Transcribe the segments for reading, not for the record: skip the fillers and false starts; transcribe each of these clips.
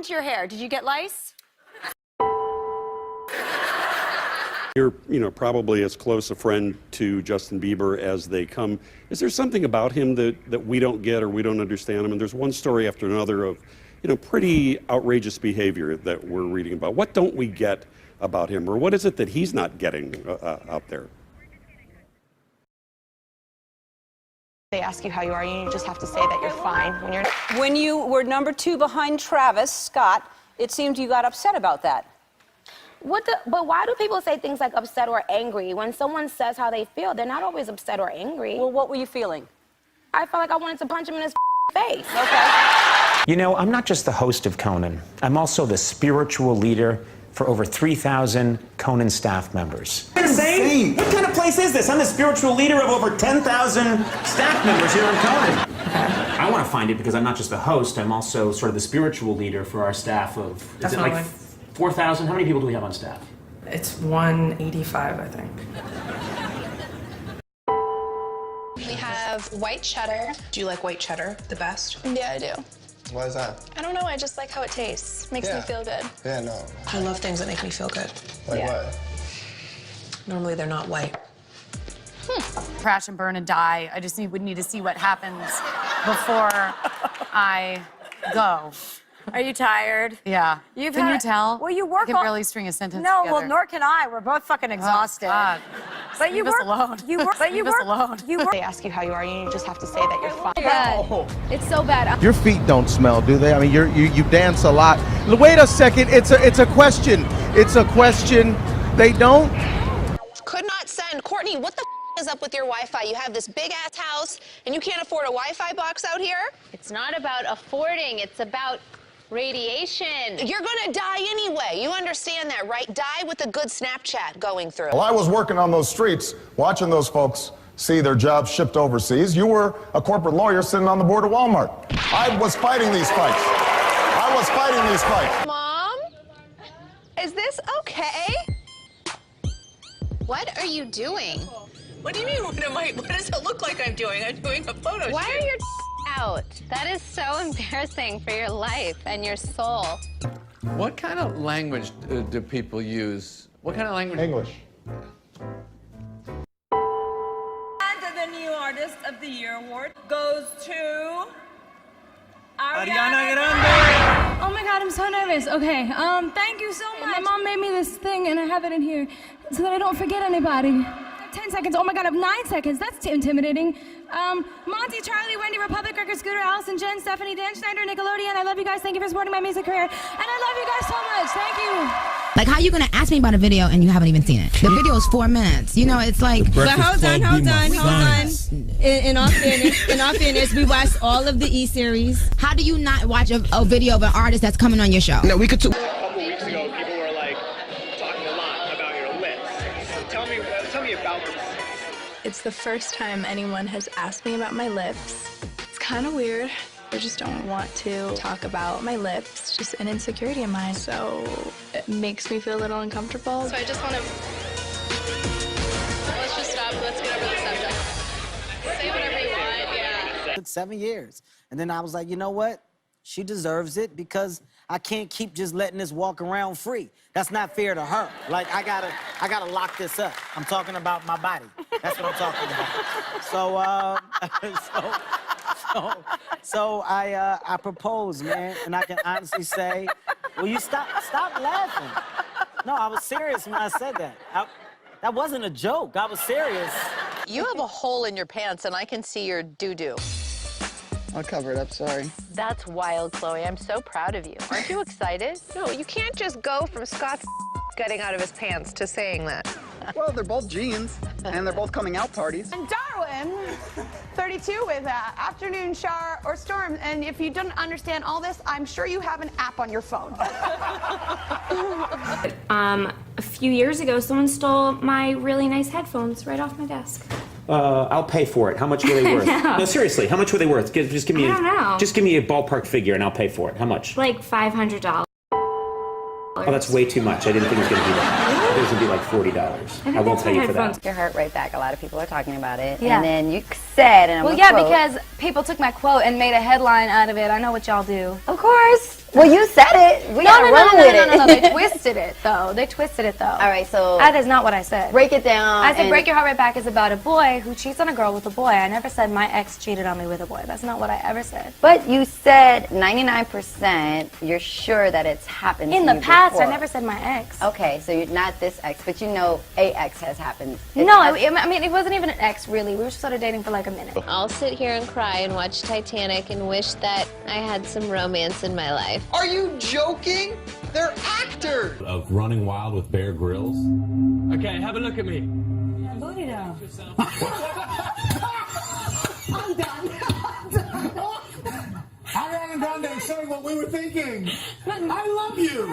happened to your hair? Did you get lice? You're, probably as close a friend to Justin Bieber as they come. Is there something about him that we don't get or we don't understand him? And there's one story after another of, pretty outrageous behavior that we're reading about. What don't we get about him, or what is it that he's not getting out there? They ask you how you are, you just have to say that you're fine when you're. When you were number 2 behind Travis Scott, it seemed you got upset about that. But why do people say things like upset or angry? When someone says how they feel, they're not always upset or angry. Well, what were you feeling? I felt like I wanted to punch him in his face. Okay. I'm not just the host of Conan. I'm also the spiritual leader for over 3,000 Conan staff members. Insane? What kind of place is this? I'm the spiritual leader of over 10,000 staff members here on Conan. I want to find it because I'm not just the host, I'm also sort of the spiritual leader for our staff of, is it like 4,000? How many people do we have on staff? It's 185, I think. We have white cheddar. Do you like white cheddar the best? Yeah, I do. Why is that? I don't know, I just like how it tastes. Makes me feel good. Yeah, no. I love things that make me feel good. Like what? Normally they're not white. Crash and burn and die. I just would need to see what happens before I go. Are you tired? Yeah. Can you tell? Well, you work I can barely string a sentence No, together. well, nor can I. We're both fucking exhausted. Oh, God. But Leave us alone. Leave us alone. They ask you how you are, you just have to say that you're fine. Bad. It's so bad. Your feet don't smell, do they? I mean, you dance a lot. Wait a second. It's a question. It's a question. They don't. Could not send. Courtney, what the is up with your Wi-Fi? You have this big-ass house, and you can't afford a Wi-Fi box out here? It's not about affording. It's about radiation. You're gonna die anyway. You understand that, right? Die with a good Snapchat going through. Well, I was working on those streets, watching those folks see their jobs shipped overseas. You were a corporate lawyer sitting on the board of Walmart. I was fighting these fights. Mom? Is this okay? What are you doing? What do you mean, what does it look like I'm doing? I'm doing a photo Why are your out? That is so embarrassing for your life and your soul. What kind of language do people use? What kind of language? English. And the new Artist of the Year award goes to Ariana Grande. Oh my God, I'm so nervous. Okay, thank you so much. My mom made me this thing, and I have it in here so that I don't forget anybody. 10 seconds. Oh my God, I have 9 seconds. That's intimidating. Monty, Charlie, Wendy, Republic, Ricker, Scooter, Allison, Jen, Stephanie, Dan Schneider, Nickelodeon. I love you guys. Thank you for supporting my music career. And I love you guys so much. Thank you. Like, how you gonna ask me about a video and you haven't even seen it? The video is 4 minutes. It's like. But hold on. In all fairness, we watched all of the E series. How do you not watch a video of an artist that's coming on your show? No, we could. A couple weeks ago, people were like talking a lot about your lips. Tell me about this. It's the first time anyone has asked me about my lips. It's kind of weird. I just don't want to talk about my lips, just an insecurity of mine. So it makes me feel a little uncomfortable. So I just want to, let's just stop, let's get over the subject. Say whatever you want, yeah. It took 7 years. And then I was like, you know what? She deserves it because I can't keep just letting this walk around free. That's not fair to her. Like, I gotta lock this up. I'm talking about my body. That's what I'm talking about. So I proposed, man, and I can honestly say, will you stop laughing? No, I was serious when I said that. That wasn't a joke. I was serious. You have a hole in your pants, and I can see your doo-doo. I'll cover it up, sorry. That's wild, Chloe. I'm so proud of you. Aren't you excited? No, you can't just go from Scott's getting out of his pants to saying that. Well, they're both jeans, and they're both coming out parties. And Darwin, 32 with afternoon shower or storm. And if you don't understand all this, I'm sure you have an app on your phone. A few years ago, someone stole my really nice headphones right off my desk. I'll pay for it. How much were they worth? No, seriously, how much were they worth? Just give me I don't know. Just give me a ballpark figure and I'll pay for it. How much? Like $500. Oh, that's way too much. I didn't think it was going to be that. I think it was going to be like $40. I won't pay you for that. Your heart right back. A lot of people are talking about it. Yeah. And then you said, and I'm Well, gonna yeah, quote, because people took my quote and made a headline out of it. I know what y'all do. Of course. Well, you said it. We gotta run with it. No. They twisted it, though. They twisted it, though. All right, so that is not what I said. break it down. I said Break Your Heart Right Back is about a boy who cheats on a girl with a boy. I never said my ex cheated on me with a boy. That's not what I ever said. But you said 99% you're sure that it's happened In to the you past, before. I never said my ex. Okay, so you're not this ex, but you know a ex has happened. No, I mean, it wasn't even an ex, really. We were just sort of dating for like a minute. I'll sit here and cry and watch Titanic and wish that I had some romance in my life. Are you joking? They're actors! Of Running Wild with Bear Grylls. Okay, have a look at me. Booty down. I'm done. Ariana Grande saying what we were thinking. I love you.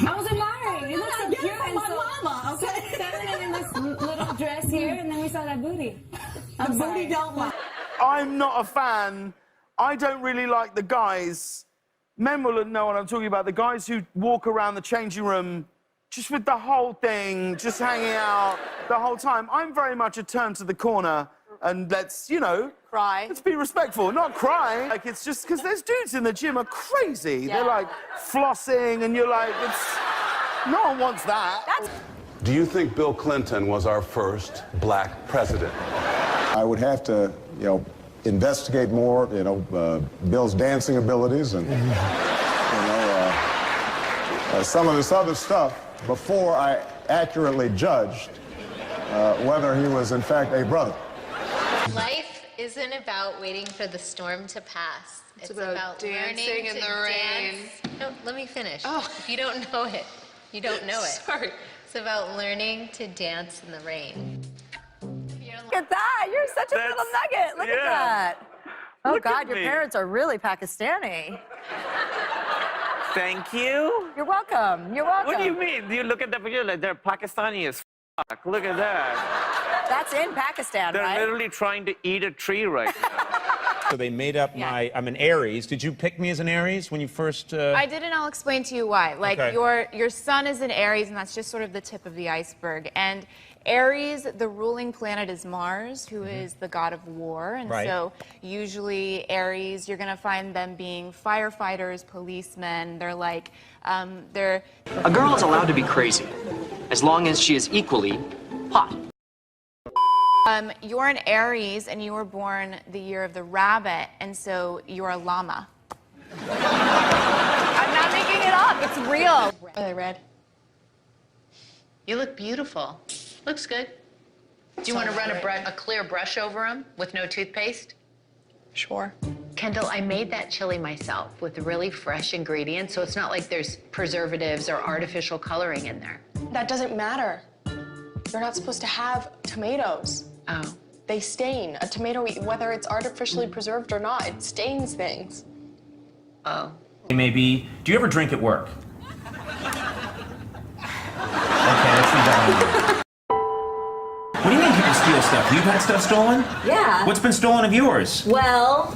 I was admiring. You look so cute and so mama, okay? Feminine in this little dress here, and then we saw that booty. The booty don't lie. I'm not a fan. I don't really like the guys. Men will know what I'm talking about. The guys who walk around the changing room just with the whole thing, just hanging out the whole time. I'm very much a turn to the corner and let's, you know, cry. Let's be respectful, not cry. Like, it's just because there's dudes in the gym are crazy. Yeah. They're like flossing and you're like, it's... No one wants that. Do you think Bill Clinton was our first black president? I would have to, you know, investigate more, you know, Bill's dancing abilities and, you know, some of this other stuff before I accurately judged whether he was, in fact, a brother. Life isn't about waiting for the storm to pass. It's about dancing learning in to the rain. dance. No, let me finish. Oh. If you don't know it, you don't know it. Sorry. It's about learning to dance in the rain. Look at that. You're such a little nugget. Look at that. Oh, Look God, at your me. parents are really Pakistani. Thank you. You're welcome. You're welcome. What do you mean? You look at the picture like they're Pakistani as fuck. Look at that. That's in Pakistan, They're right? literally trying to eat a tree right now. So they made up I'm an Aries. Did you pick me as an Aries when you first... I did, and I'll explain to you why. Like, Okay. your sun is in Aries, and that's just sort of the tip of the iceberg. And Aries, the ruling planet is Mars, who is the god of war. And Right. so usually Aries, you're going to find them being firefighters, policemen. They're like, they're... A girl is allowed to be crazy, as long as she is equally hot. You're an Aries, and you were born the year of the rabbit, and so you're a llama. I'm not making it up. It's real. Are they red? You look beautiful. Looks good. Do you want to run a clear brush over them with no toothpaste? Sure. Kendall, I made that chili myself with really fresh ingredients, so it's not like there's preservatives or artificial coloring in there. That doesn't matter. You're not supposed to have tomatoes. Oh. They stain. A tomato, whether it's artificially preserved or not, it stains things. Oh. Maybe, do you ever drink at work? Okay, let's leave that one. What do you mean people steal stuff? You've had stuff stolen? Yeah. What's been stolen of yours? Well,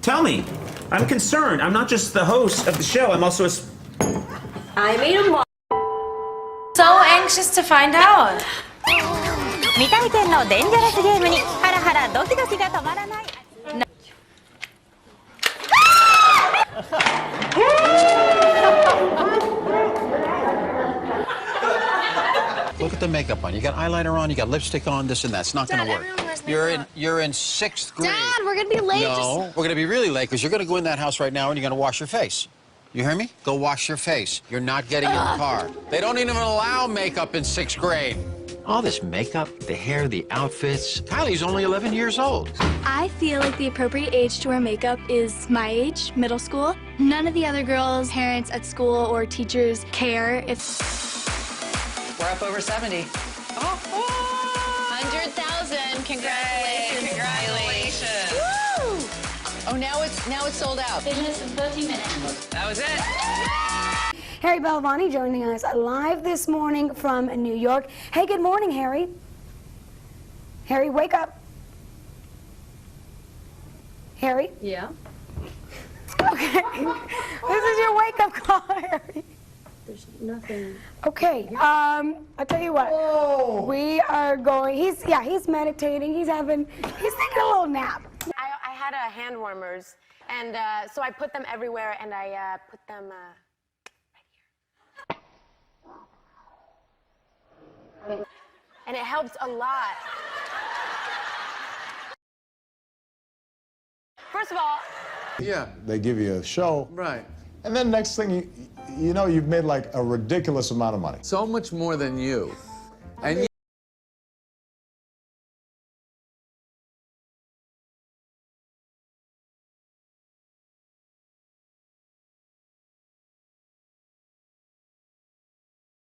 Tell me. I'm concerned. I'm not just the host of the show. I'm also a... I made a So anxious to find out. 未体験のデンジャラスゲームにハラハラドキドキが止まらない。 Look at the makeup on. You got eyeliner on, you got lipstick on, this and that. It's not going to work. You're in 6th grade. Dad, we're gonna be late. No, we're going to be really late because you're going to go in that house right now and you're going to wash your face. You hear me? Go wash your face. You're not getting in the car. They don't even allow makeup in 6th grade. All this makeup, the hair, the outfits. Kylie's only 11 years old. I feel like the appropriate age to wear makeup is my age, middle school. None of the other girls' parents at school or teachers care if... We're up over 70. 100,000. Congratulations. Congratulations. Woo! Oh, now it's sold out. Finish in 30 minutes. That was it. Harry Belafonte joining us live this morning from New York. Hey, good morning, Harry. Harry, wake up. Harry? Yeah. Okay. This is your wake-up call, Harry. There's nothing. Okay, I tell you what. We are going, he's meditating, he's taking a little nap. I had hand warmers, and so I put them everywhere, and I put them right here. And it helps a lot. First of all, Yeah. They give you a show. Right. And then next thing you know, you've made like a ridiculous amount of money. So much more than you. And